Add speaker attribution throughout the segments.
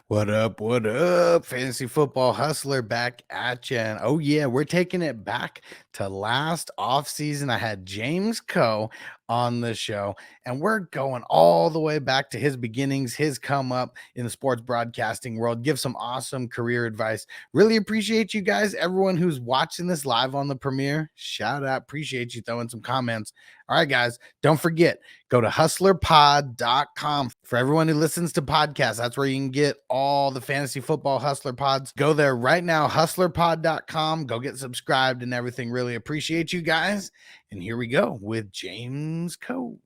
Speaker 1: What up? What up? Fantasy football hustler back at you. And oh, yeah, we're taking it back to last offseason. I had James Coe on the show, and we're going all the way back to his beginnings, his come up in the sports broadcasting world. Give some awesome career advice. Really appreciate you guys, everyone who's watching this live on the premiere. Shout out. Appreciate you throwing some comments. All right, guys, don't forget, go to hustlerpod.com for everyone who listens to podcasts. That's where you can get all the fantasy football hustler pods. Go there right now, hustlerpod.com. Go get subscribed and everything. Really appreciate you guys. And here we go with James Coe.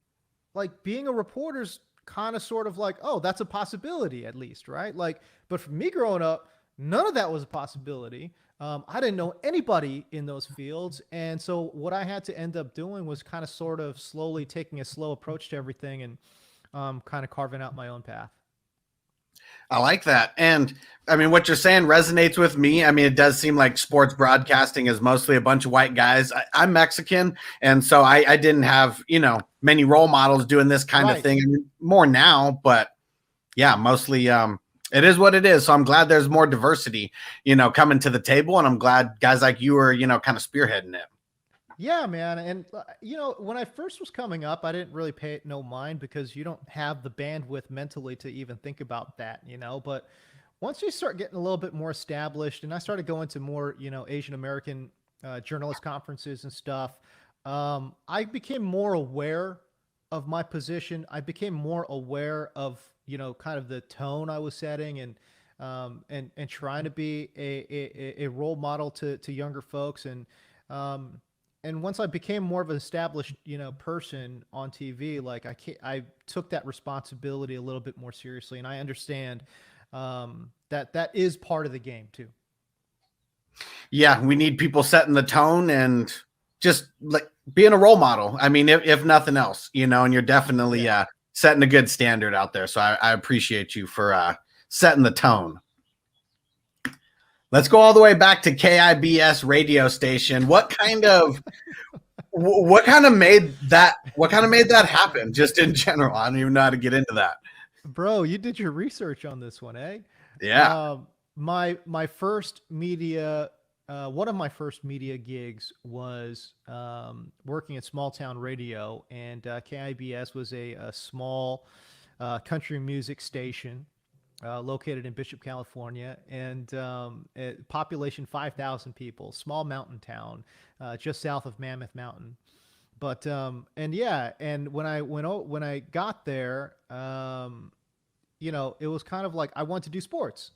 Speaker 2: Like being a reporter's kind of sort of like, oh, that's a possibility at least, right? Like, but for me growing up, none of that was a possibility. I didn't know anybody in those fields. And so what I had to end up doing was kind of sort of slowly taking a slow approach to everything and kind of carving out my own path.
Speaker 1: I like that. And I mean, what you're saying resonates with me. I mean, it does seem like sports broadcasting is mostly a bunch of white guys. I'm Mexican. And so I didn't have, many role models doing this kind of thing. I mean, more now, but yeah, mostly it is what it is. So I'm glad there's more diversity, coming to the table. And I'm glad guys like you are, kind of spearheading it.
Speaker 2: Yeah, man. And, when I first was coming up, I didn't really pay it no mind because you don't have the bandwidth mentally to even think about that, But once you start getting a little bit more established and I started going to more, Asian American journalist conferences and stuff, I became more aware of my position. I became more aware of, kind of the tone I was setting and trying to be a role model to younger folks. And once I became more of an established, person on TV, like I took that responsibility a little bit more seriously, and I understand that is part of the game too.
Speaker 1: Yeah, we need people setting the tone and just like being a role model. I mean, if nothing else, and you're definitely setting a good standard out there. So I appreciate you for setting the tone. Let's go all the way back to KIBS radio station. What kind of made that happen just in general? I don't even know how to get into that.
Speaker 2: Bro, you did your research on this one, eh?
Speaker 1: Yeah.
Speaker 2: My first media, one of my first media gigs was working at small town radio, and KIBS was a small country music station located in Bishop, California, and population 5,000 people, small mountain town, just south of Mammoth Mountain. But and when I got there, it was kind of like I want to do sports.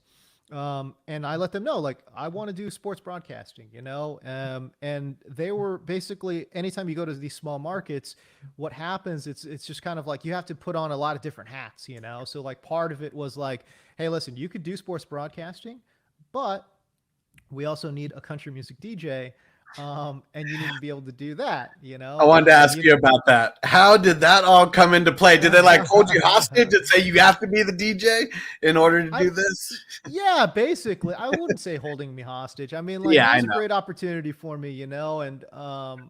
Speaker 2: And I let them know, like, I want to do sports broadcasting, and they were basically, anytime you go to these small markets, what happens, it's just kind of like, you have to put on a lot of different hats, So like part of it was like, hey, listen, you could do sports broadcasting, but we also need a country music DJ. And you need to be able to do that,
Speaker 1: I wanted to ask you about that. How did that all come into play? Did they like hold you hostage and say you have to be the DJ in order to do this?
Speaker 2: Yeah, basically. I wouldn't say holding me hostage. I mean, like, it was a great opportunity for me, and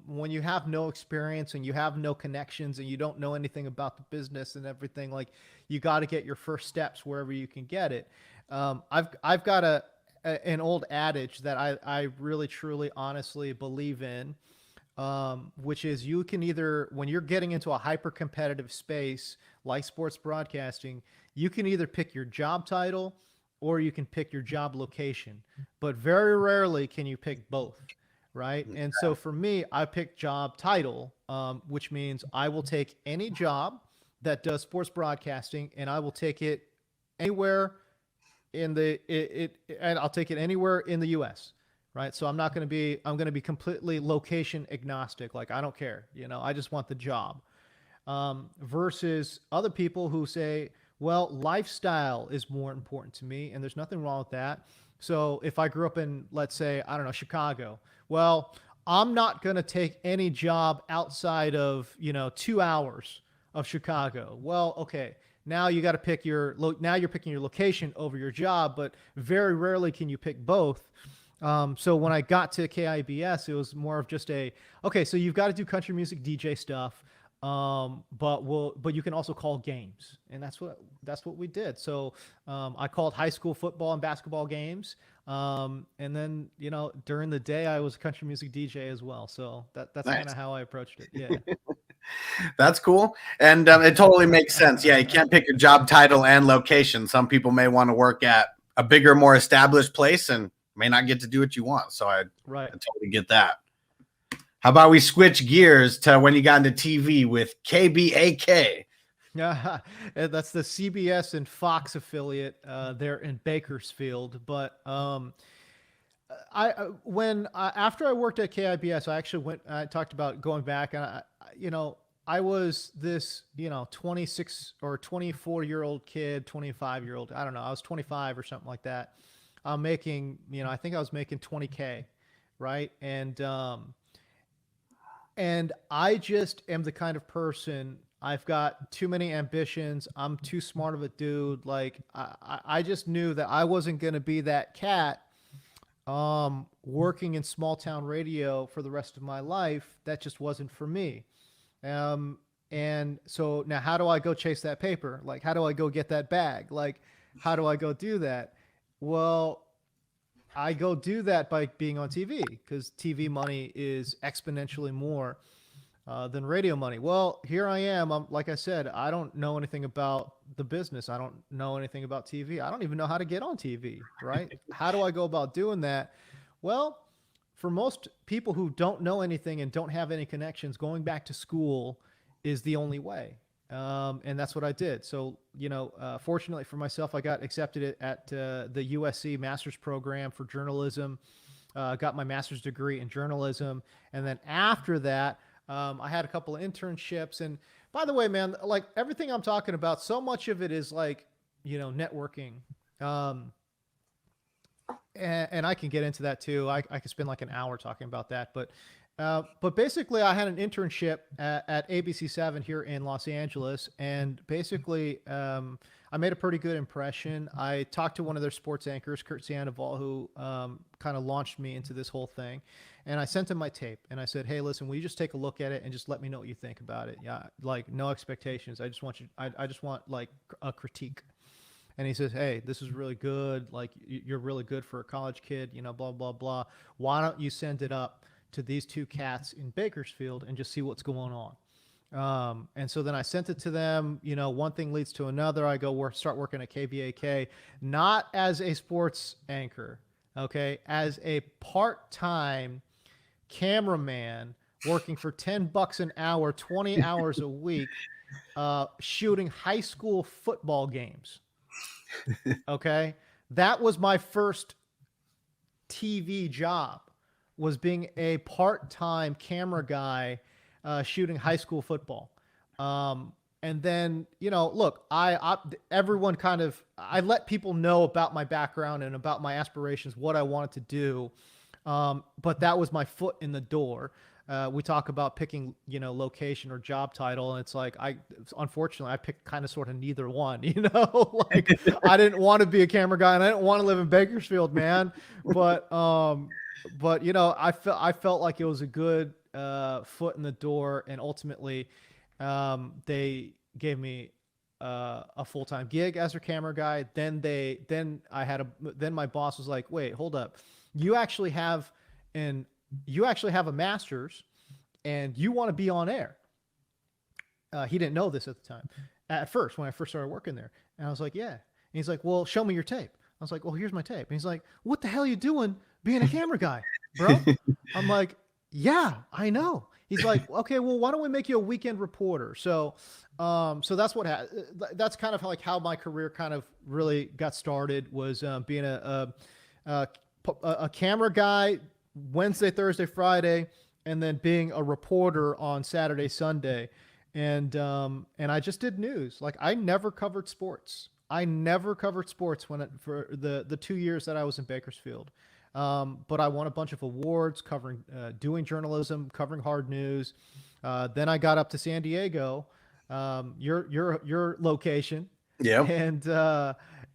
Speaker 2: when you have no experience and you have no connections and you don't know anything about the business and everything, like, you got to get your first steps wherever you can get it. I've got an old adage that I really, truly, honestly believe in, which is, you can either, when you're getting into a hyper competitive space like sports broadcasting, you can either pick your job title or you can pick your job location, but very rarely can you pick both. Right. And so for me, I picked job title, which means I will take any job that does sports broadcasting and I will take it anywhere and I'll take it anywhere in the US. Right. So I'm going to be completely location agnostic. Like, I don't care, I just want the job. Versus other people who say, well, lifestyle is more important to me. And there's nothing wrong with that. So if I grew up in, let's say, I don't know, Chicago, well, I'm not going to take any job outside of, 2 hours of Chicago. Well, okay. Now you got to pick now you're picking your location over your job, but very rarely can you pick both. So when I got to KIBS, it was more of just okay, so you've got to do country music DJ stuff. But you can also call games, and that's what we did. So I called high school football and basketball games, and then during the day I was a country music DJ as well. So that's kind
Speaker 1: Nice.
Speaker 2: of how I approached it. Yeah.
Speaker 1: That's cool. And it totally makes sense. Yeah, you can't pick a job title and location. Some people may want to work at a bigger, more established place and may not get to do what you want. So I totally get that. How about we switch gears to when you got into TV with KBAK?
Speaker 2: Yeah, that's the CBS and Fox affiliate there in Bakersfield. But after I worked at KIBS, I actually went. I talked about going back, and I was this 26 or 24-year-old kid, 25-year-old. I don't know. I was 25 or something like that. I'm making, I think I was making 20K, right? And I just am the kind of person, I've got too many ambitions. I'm too smart of a dude. Like I just knew that I wasn't going to be that cat working in small town radio for the rest of my life. That just wasn't for me. And so now how do I go chase that paper? Like, how do I go get that bag? Like, how do I go do that? Well, I go do that by being on TV, because TV money is exponentially more than radio money. Well, here I am. Like I said, I don't know anything about the business. I don't know anything about TV. I don't even know how to get on TV, right? How do I go about doing that? Well, for most people who don't know anything and don't have any connections, going back to school is the only way. And that's what I did. So, fortunately for myself, I got accepted at the USC master's program for journalism, got my master's degree in journalism. And then after that, I had a couple of internships. And by the way, man, like everything I'm talking about, so much of it is like, networking. And I can get into that too. I could spend like an hour talking about that, but basically I had an internship at ABC7 here in Los Angeles. And basically, I made a pretty good impression. I talked to one of their sports anchors, Kurt Sandoval, who kind of launched me into this whole thing. And I sent him my tape and I said, hey, listen, will you just take a look at it and just let me know what you think about it? Yeah. Like no expectations. I just want like a critique. And he says, hey, this is really good. Like you're really good for a college kid, blah, blah, blah. Why don't you send it up to these two cats in Bakersfield and just see what's going on? And so then I sent it to them. One thing leads to another. I go start working at KBAK, not as a sports anchor, okay, as a part-time cameraman working for $10 an hour, 20 hours a week, shooting high school football games. Okay. That was my first TV job, was being a part-time camera guy, shooting high school football. And then, look, everyone I let people know about my background and about my aspirations, what I wanted to do. But that was my foot in the door. We talk about picking, location or job title. And it's like, unfortunately, I picked kind of sort of neither one, like I didn't want to be a camera guy and I didn't want to live in Bakersfield, man. But I felt like it was a good, foot in the door. And ultimately, they gave me, a full-time gig as their camera guy. Then my boss was like, wait, hold up. You actually have a master's and you want to be on air. He didn't know this at the time. At first, when I first started working there. And I was like, yeah. And he's like, well, show me your tape. I was like, well, here's my tape. And he's like, what the hell are you doing being a camera guy, bro? I'm like, yeah, I know. He's like, okay, well, why don't we make you a weekend reporter? So that's that's kind of like how my career kind of really got started, was being a camera guy Wednesday, Thursday, Friday, and then being a reporter on Saturday, Sunday. And I just did news. Like I never covered sports. For the 2 years that I was in Bakersfield. But I won a bunch of awards covering, doing journalism, covering hard news. Then I got up to San Diego, your location.
Speaker 1: Yeah.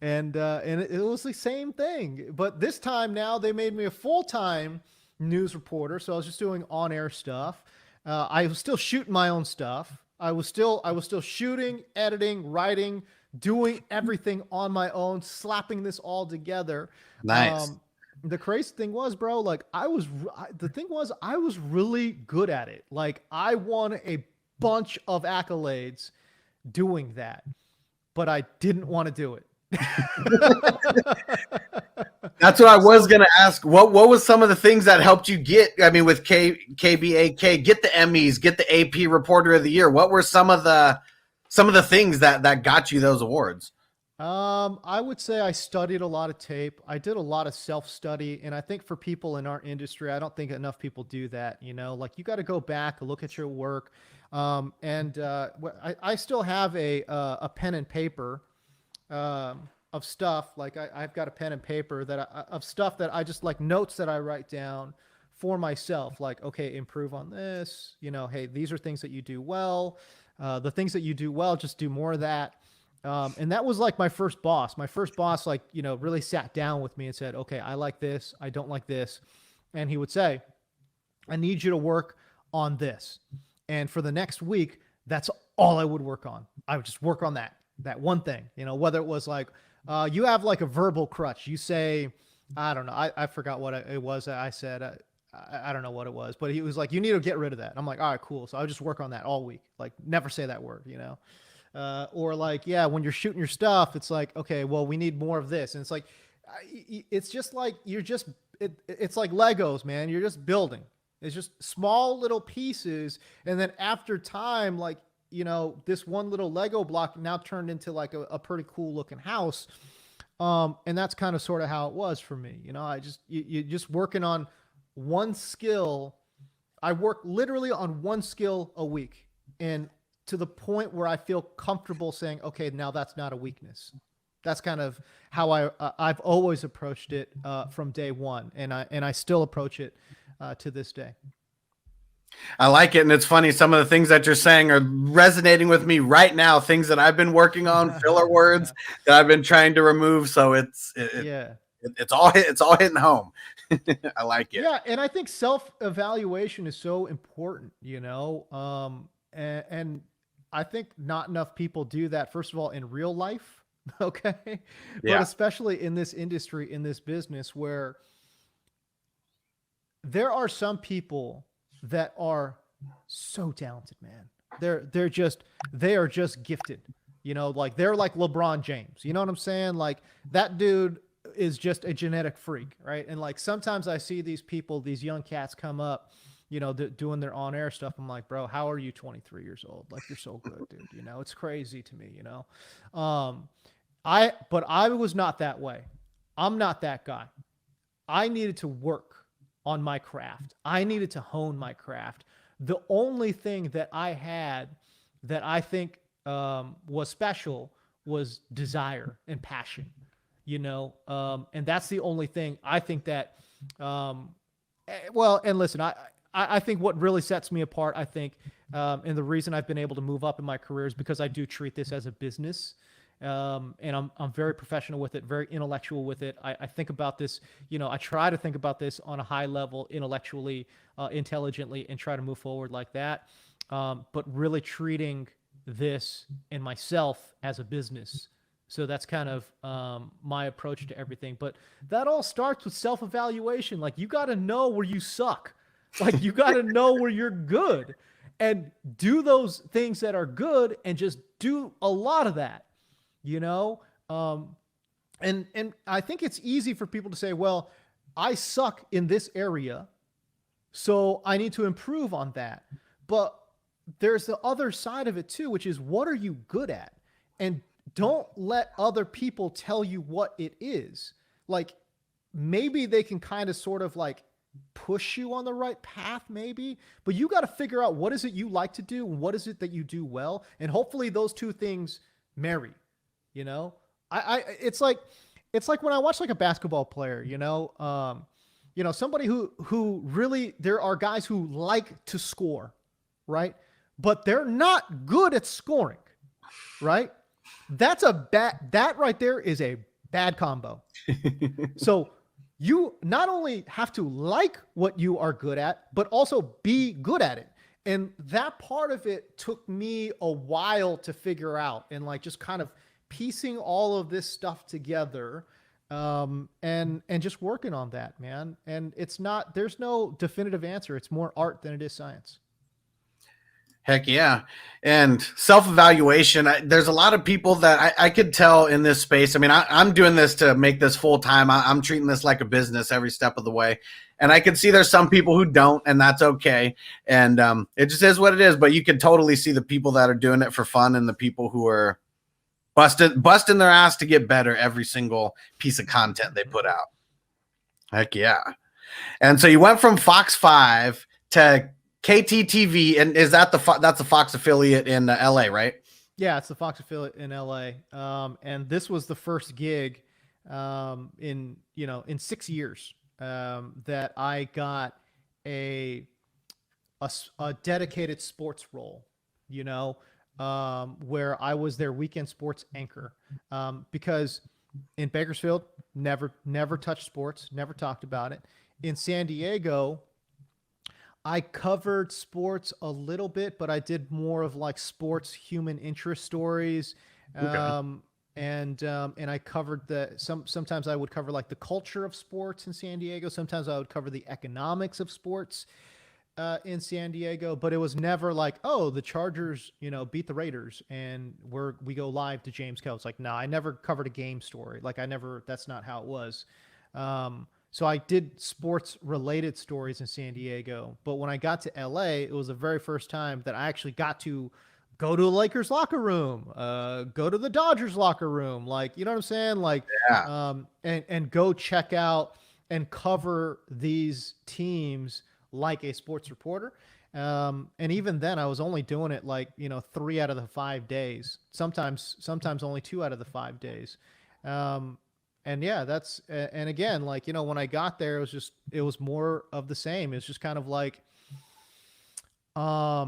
Speaker 2: And it was the same thing, but this time now they made me a full-time news reporter. So I was just doing on-air stuff. I was still shooting my own stuff. I was still shooting, editing, writing, doing everything on my own, slapping this all together.
Speaker 1: Nice.
Speaker 2: The crazy thing was, bro, like the thing was, I was really good at it. Like I won a bunch of accolades doing that, but I didn't want to do it.
Speaker 3: That's what I was going to ask. What was some of the things that helped you get, I mean, with KBAK, get the Emmys, get the AP Reporter of the Year? What were some of the things that got you those awards?
Speaker 2: I would say I studied a lot of tape. I did a lot of self-study, and I think for people in our industry, I don't think enough people do that. You know, like you got to go back, look at your work. I still have a pen and paper of stuff. Like I've got a pen and paper of stuff that I just like, notes that I write down for myself. Like, okay, improve on this. You know, hey, these are things that you do well. The things that you do well, just do more of that. And that was like my first boss. My first boss, like, you know, really sat down with me and said, okay, I like this. I don't like this. And he would say, I need you to work on this. And for the next week, that's all I would work on. I would just work on that one thing, you know, whether it was like, you have like a verbal crutch. You say, I don't know. I forgot what it was that I said. I don't know what it was, but he was like, you need to get rid of that. I'm like, all right, cool. So I'll just work on that all week. Like never say that word, you know? Or like, yeah, when you're shooting your stuff, it's like, okay, well, we need more of this. And it's like, it's just like, it's like Legos, man. You're just building. It's just small little pieces. And then after time, like, you know, this one little Lego block now turned into like a pretty cool looking house. And that's kind of sort of how it was for me. You know, you just working on one skill. I work literally on one skill a week, and to the point where I feel comfortable saying, okay, now that's not a weakness. That's kind of how I've always approached it from day one. And I still approach it to this day.
Speaker 3: I like it. And it's funny. Some of the things that you're saying are resonating with me right now. Things that I've been working on, filler words that I've been trying to remove. So it's all hitting home. I like it.
Speaker 2: Yeah. And I think self-evaluation is so important, you know? And I think not enough people do that, first of all, in real life. Okay. But especially in this industry, in this business, where there are some people that are so talented, man. They are just gifted, you know, like they're like LeBron James, you know what I'm saying? Like that dude is just a genetic freak. Right. And like, sometimes I see these people, these young cats come up, you know, doing their on-air stuff. I'm like, bro, how are you 23 years old? Like, you're so good, dude. You know, it's crazy to me, you know? But I was not that way. I'm not that guy. I needed to work on my craft. I needed to hone my craft. The only thing that I had that I think was special was desire and passion, you know? And that's the only thing I think that, well, and listen, I think what really sets me apart, I think, and the reason I've been able to move up in my career is because I do treat this as a business. And I'm very professional with it, very intellectual with it. I think about this, you know, I try to think about this on a high level, intellectually, intelligently, and try to move forward like that. But really treating this and myself as a business. So that's kind of my approach to everything. But that all starts with self-evaluation. Like, you got to know where you suck. Like, you got to know where you're good and do those things that are good and just do a lot of that, you know? And I think it's easy for people to say, well, I suck in this area, so I need to improve on that. But there's the other side of it too, which is, what are you good at? And don't let other people tell you what it is. Like, maybe they can kind of sort of like push you on the right path, maybe, but you got to figure out, what is it you like to do? And what is it that you do well? And hopefully those two things marry, you know? It's like when I watch like a basketball player, you know, somebody who really, there are guys who like to score, right? But they're not good at scoring, right? That right there is a bad combo. So you not only have to like what you are good at, but also be good at it. And that part of it took me a while to figure out, and like just kind of piecing all of this stuff together, and just working on that, man. And there's no definitive answer. It's more art than it is science.
Speaker 3: Heck yeah. And self-evaluation, there's a lot of people that I could tell in this space. I mean, I'm doing this to make this full time. I'm treating this like a business every step of the way. And I can see there's some people who don't, and that's okay. And it just is what it is. But you can totally see the people that are doing it for fun and the people who are busting their ass to get better every single piece of content they put out. Heck yeah. And so you went from Fox 5 to KTTV, and is that that's the Fox affiliate in LA, right?
Speaker 2: Yeah, it's the Fox affiliate in LA. And this was the first gig in 6 years that I got a dedicated sports role, where I was their weekend sports anchor. Because in Bakersfield, never touched sports, never talked about it. In San Diego, I covered sports a little bit, but I did more of like sports human interest stories. Okay. And I covered sometimes I would cover like the culture of sports in San Diego. Sometimes I would cover the economics of sports in San Diego, but it was never like, oh, the Chargers, beat the Raiders and we go live to James Coe. It's like, no, I never covered a game story. Like that's not how it was. So I did sports related stories in San Diego, but when I got to LA, it was the very first time that I actually got to go to the Lakers locker room, go to the Dodgers locker room. Like, you know what I'm saying? Like, yeah. And go check out and cover these teams like a sports reporter. And even then I was only doing it like, 3 out of the 5 days, sometimes only 2 out of the 5 days. And yeah, and again, like, when I got there, it was more of the same. It's just kind of like, I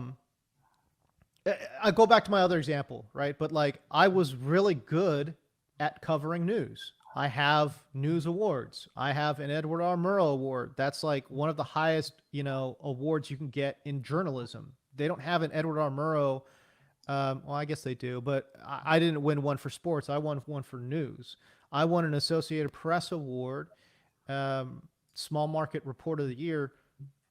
Speaker 2: go back to my other example, right? But like, I was really good at covering news. I have news awards. I have an Edward R. Murrow Award. That's like one of the highest, awards you can get in journalism. They don't have an Edward R. Murrow. Well, I guess they do, but I didn't win one for sports. I won one for news. I won an Associated Press Award, Small Market Reporter of the Year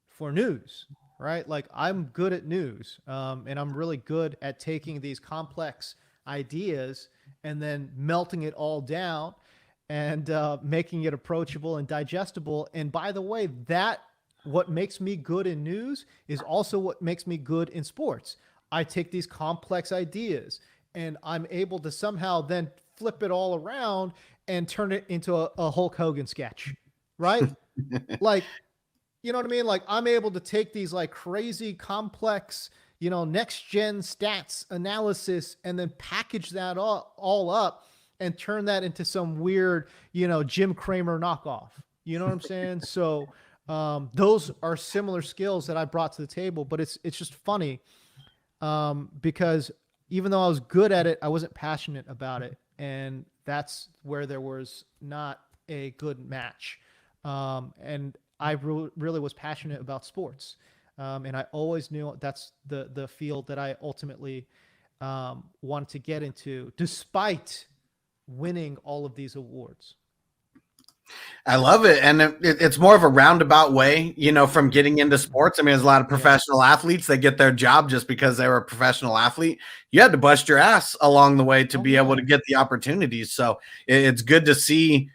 Speaker 2: for news, right? Like, I'm good at news, and I'm really good at taking these complex ideas and then melting it all down and making it approachable and digestible. And by the way, what makes me good in news is also what makes me good in sports. I take these complex ideas and I'm able to somehow then flip it all around and turn it into a Hulk Hogan sketch, right? Like, you know what I mean? Like, I'm able to take these like crazy complex, next gen stats analysis and then package that all up and turn that into some weird, Jim Cramer knockoff. You know what I'm saying? So those are similar skills that I brought to the table, but it's just funny because even though I was good at it, I wasn't passionate about it. And that's where there was not a good match. And I really was passionate about sports. And I always knew that's the field that I ultimately wanted to get into, despite winning all of these awards.
Speaker 3: I love it. And it's more of a roundabout way, from getting into sports. I mean, there's a lot of professional athletes that get their job just because they were a professional athlete. You had to bust your ass along the way to be able to get the opportunities. So it's good to see.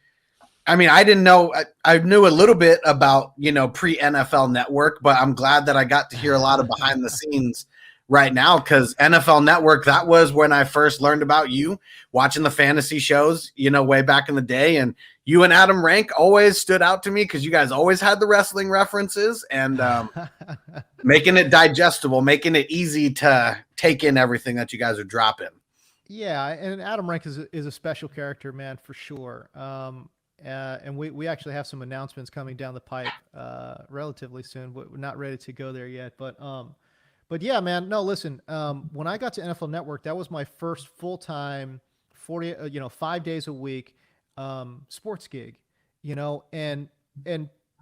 Speaker 3: I mean, I didn't know. I knew a little bit about, pre-NFL Network, but I'm glad that I got to hear a lot of behind the scenes right now, because NFL Network, that was when I first learned about you, watching the fantasy shows, way back in the day. And you and Adam Rank always stood out to me because you guys always had the wrestling references and making it digestible, making it easy to take in everything that you guys are dropping.
Speaker 2: Yeah, and Adam Rank is a special character, man, for sure. And we actually have some announcements coming down the pipe relatively soon. We're not ready to go there yet, but yeah, man. No, listen. When I got to NFL Network, that was my first full-time 5 days a week sports gig. And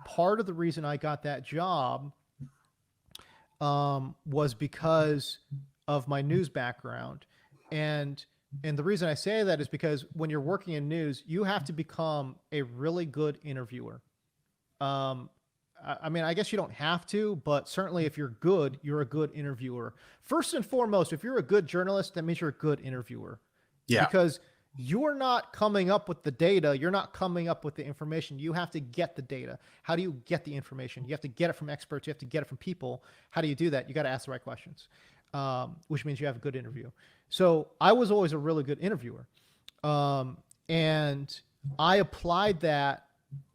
Speaker 2: part of the reason I got that job was because of my news background. And the reason I say that is because when you're working in news, you have to become a really good interviewer. I mean, I guess you don't have to, but certainly if you're good, you're a good interviewer. First and foremost, if you're a good journalist, that means you're a good interviewer.
Speaker 3: Yeah.
Speaker 2: Because you're not coming up with the data. You're not coming up with the information. You have to get the data. How do you get the information? You have to get it from experts. You have to get it from people. How do you do that? You got to ask the right questions, which means you have a good interview. So I was always a really good interviewer. And I applied that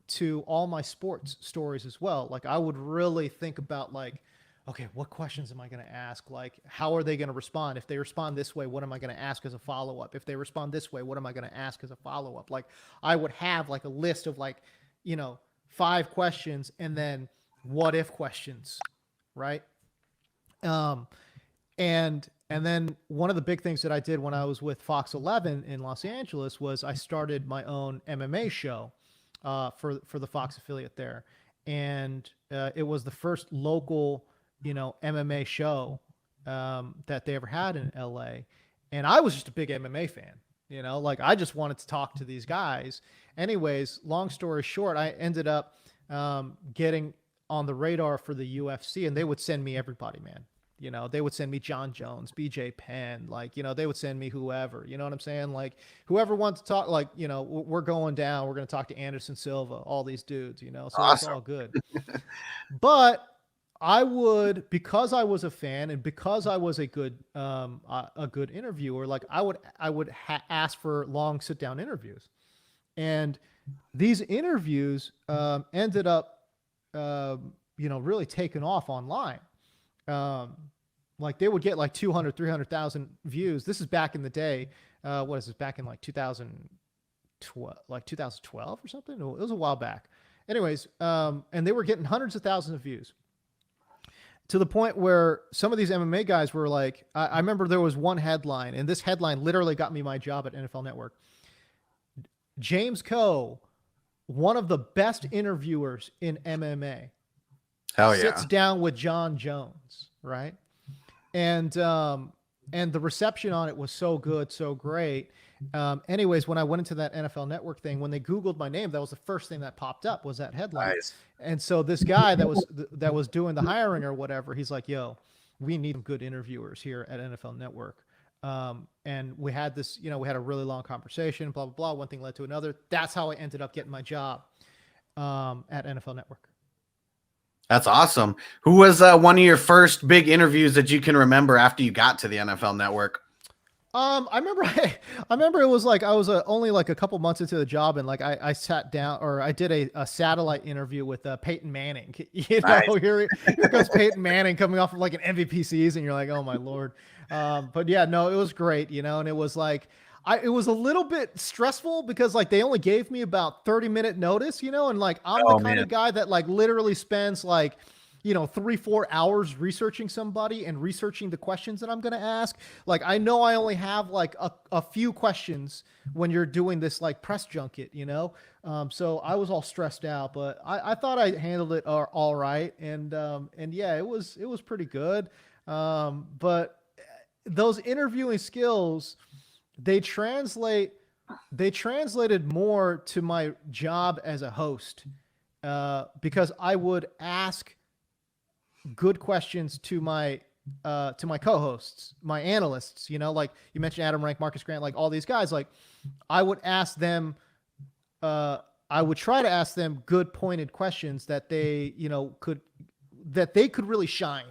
Speaker 2: to all my sports stories as well. Like I would really think about like, okay, what questions am I going to ask? Like, how are they going to respond? If they respond this way, what am I going to ask as a follow-up? If they respond this way, what am I going to ask as a follow-up? Like I would have like a list of like, 5 questions and then what if questions. Right. And then one of the big things that I did when I was with Fox 11 in Los Angeles was I started my own MMA show for the Fox affiliate there. And it was the first local, MMA show that they ever had in LA. And I was just a big MMA fan, like I just wanted to talk to these guys. Anyways, long story short, I ended up getting on the radar for the UFC, and they would send me everybody, man. They would send me John Jones, BJ Penn, like, they would send me whoever, you know what I'm saying? Like whoever wants to talk, like, we're going down, we're going to talk to Anderson Silva, all these dudes, so
Speaker 3: awesome.
Speaker 2: It's all good. But I would, because I was a fan and because I was a good interviewer, like I would ask for long sit down interviews, and these interviews ended up, really taking off online. Like they would get like 200, 300,000 views. This is back in the day. What is this? Back in like 2012 or something? It was a while back. Anyways. And they were getting hundreds of thousands of views to the point where some of these MMA guys were like, I remember there was one headline, and this headline literally got me my job at NFL Network. James Coe, one of the best interviewers in MMA.
Speaker 3: Hell yeah.
Speaker 2: Sits down with John Jones, right? And the reception on it was so good, so great. Anyways, when I went into that NFL Network thing, when they Googled my name, that was the first thing that popped up was that headline.
Speaker 3: Nice.
Speaker 2: And so this guy that was doing the hiring or whatever, he's like, yo, we need some good interviewers here at NFL Network. And we had this, we had a really long conversation, blah, blah, blah. One thing led to another. That's how I ended up getting my job at NFL Network.
Speaker 3: That's awesome. Who was one of your first big interviews that you can remember after you got to the NFL Network?
Speaker 2: I remember it was like I was only like a couple months into the job, and like I sat down, or I did a satellite interview with Peyton Manning.
Speaker 3: Nice.
Speaker 2: Here goes Peyton Manning coming off of like an MVP season. You're like, oh my Lord. But yeah, no, it was great, and it was like it was a little bit stressful because like they only gave me about 30-minute notice, and like I'm the kind of guy that like literally spends like 3-4 hours researching somebody and researching the questions that I'm going to ask. Like, I know I only have like a few questions when you're doing this like press junket, so I was all stressed out, but I thought I handled it all right. And yeah, it was pretty good. But those interviewing skills, they translated more to my job as a host, because I would ask good questions to my co-hosts, my analysts, like you mentioned Adam Rank, Marcus Grant, like all these guys, like I would ask them, I would try to ask them good pointed questions that they, could really shine,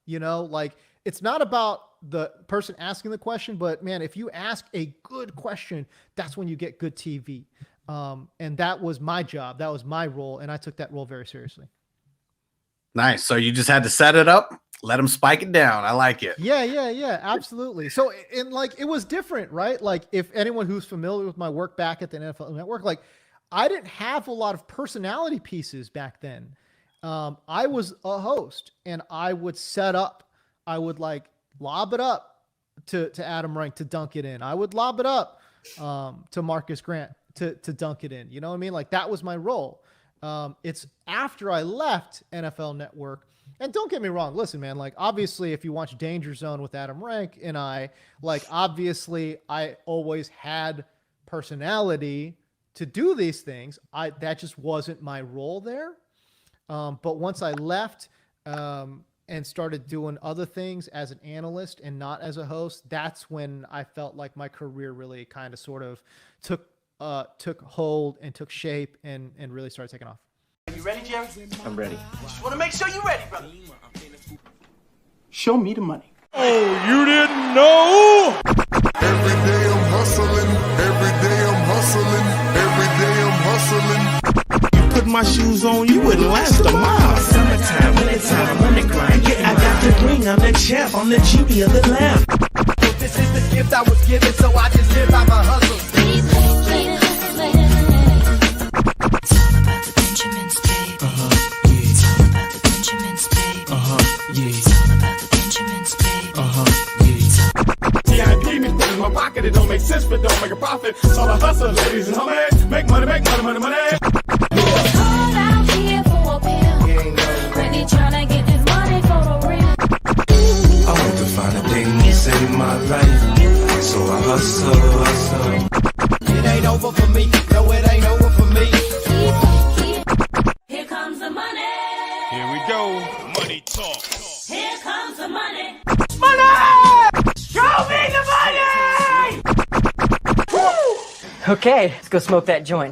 Speaker 2: like it's not about the person asking the question, but man, if you ask a good question, that's when you get good TV. And that was my job. That was my role. And I took that role very seriously.
Speaker 3: Nice. So you just had to set it up, let them spike it down. I like it.
Speaker 2: Yeah, absolutely. So, and like, it was different, right? Like if anyone who's familiar with my work back at the NFL Network, like I didn't have a lot of personality pieces back then. I was a host, and I would set up, I would like lob it up to Adam Rank to dunk it in. I would lob it up to Marcus Grant to dunk it in. You know what I mean? Like that was my role. It's after I left NFL Network And don't get me wrong. Listen, man, like obviously if you watch Danger Zone with Adam Rank and I, like obviously I always had personality to do these things. That just wasn't my role there. But once I left and started doing other things as an analyst and not as a host, that's when I felt like my career really kind of sort of took hold and took shape and really started taking off.
Speaker 4: Are you ready, Jerry?
Speaker 5: I'm ready.
Speaker 4: Just want to make sure you're ready, brother. Show me the money.
Speaker 6: Oh, you didn't know?
Speaker 7: Every day I'm hustling. Every day I'm hustling. Every day I'm hustling.
Speaker 6: You put my shoes on, you wouldn't last a mile.
Speaker 8: Summertime, wintertime, I'm on the grind. Yeah, I got the ring, I'm the champ, I'm the genie of the lamp.
Speaker 4: This is the gift I was given, so I just live by my hustle.
Speaker 6: My pocket, it don't make sense, but don't make a profit. So I hustle, ladies and homies. Make money, money.
Speaker 9: Call out here for a pill. Really tryna get this money for the real.
Speaker 8: I want to find a thing to save my life. So I hustle.
Speaker 4: It ain't over for me. No, it ain't over for me.
Speaker 9: Here comes the money.
Speaker 6: Here we go. Money talk.
Speaker 9: Here comes the money.
Speaker 4: Show me the money!
Speaker 10: Okay, let's go smoke that joint.